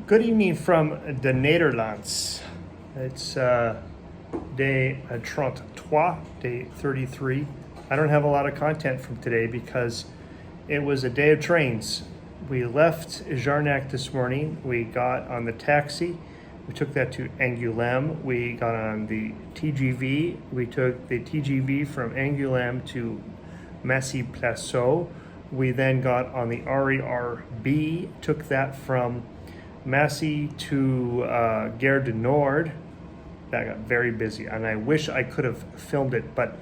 Good evening from the Netherlands. It's day 33, day 33. I don't have a lot of content from today because it was a day of trains. We left Jarnac this morning. We got on the taxi. We took that to Angoulême. We got on the TGV. We took the TGV from Angoulême to Massy-Placeau. We then got on the RER-B, took that from Massy to Gare du Nord. That got very busy, and I wish I could have filmed it, but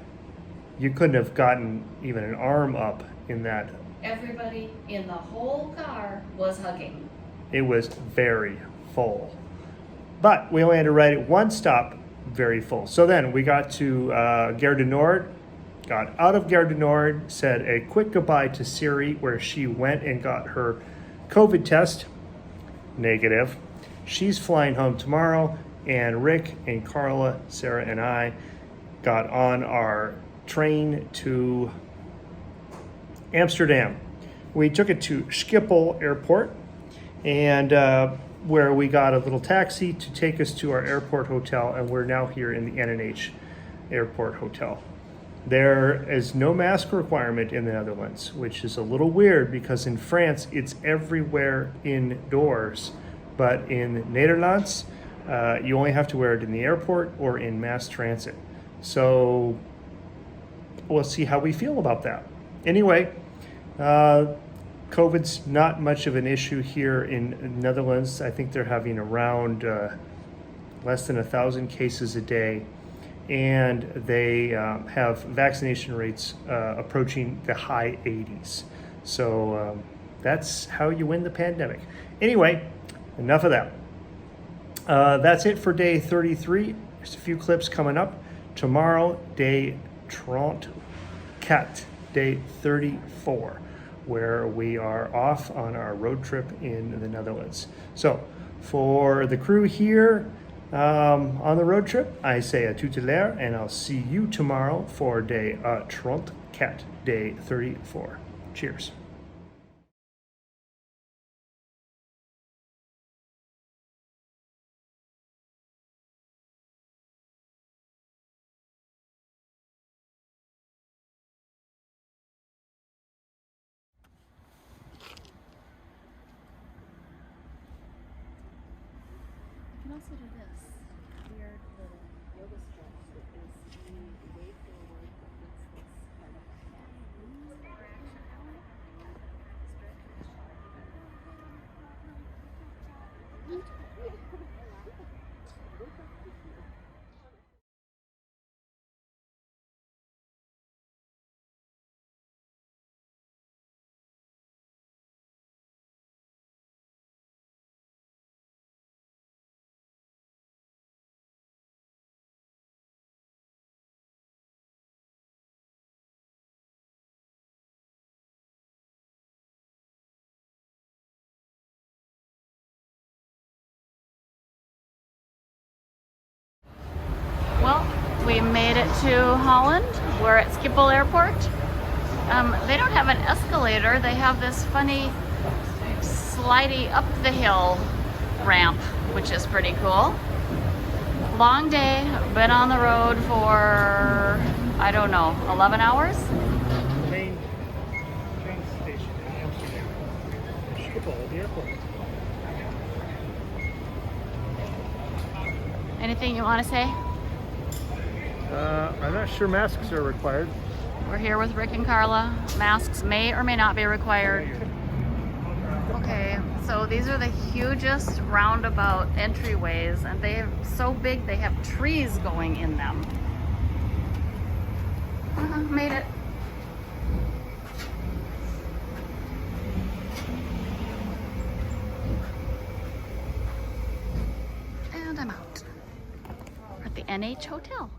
you couldn't have gotten even an arm up in that. Everybody in the whole car was hugging. It was very full. But we only had to ride it one stop, very full. So then we got to Gare du Nord, got out of Gare du Nord, said a quick goodbye to Siri, where she went and got her COVID test, negative. She's flying home tomorrow, and Rick and Carla, Sarah and I got on our train to Amsterdam. We took it to Schiphol Airport, and where we got a little taxi to take us to our airport hotel, and we're now here in the NNH Airport Hotel. There is no mask requirement in the Netherlands, which is a little weird because in France it's everywhere indoors, but in Netherlands you only have to wear it in the airport or in mass transit. So we'll see how we feel about that. Anyway, COVID's not much of an issue here in Netherlands. I think they're having around less than 1,000 cases a day. And they have vaccination rates approaching the high 80s. So that's how you win the pandemic. Anyway, enough of that. That's it for day 33. There's a few clips coming up. Tomorrow, day 34, day 34, where we are off on our road trip in the Netherlands. So for the crew here, on the road trip, I say à tout à l'heure, and I'll see you tomorrow for day 34, day 34. Cheers. You can also do this weird little yoga stretch that is the way forward that gets this part of the neck. Well, we made it to Holland. We're at Schiphol Airport. They don't have an escalator. They have this funny slidey up the hill ramp, which is pretty cool. Long day, been on the road for, I don't know, 11 hours? Train station in Amsterdam. Schiphol, the airport. Anything you want to say? I'm not sure masks are required. We're here with Rick and Carla. Masks may or may not be required. Okay, so these are the hugest roundabout entryways, and they're so big they have trees going in them. Made it. And I'm out. We're at the NH Hotel.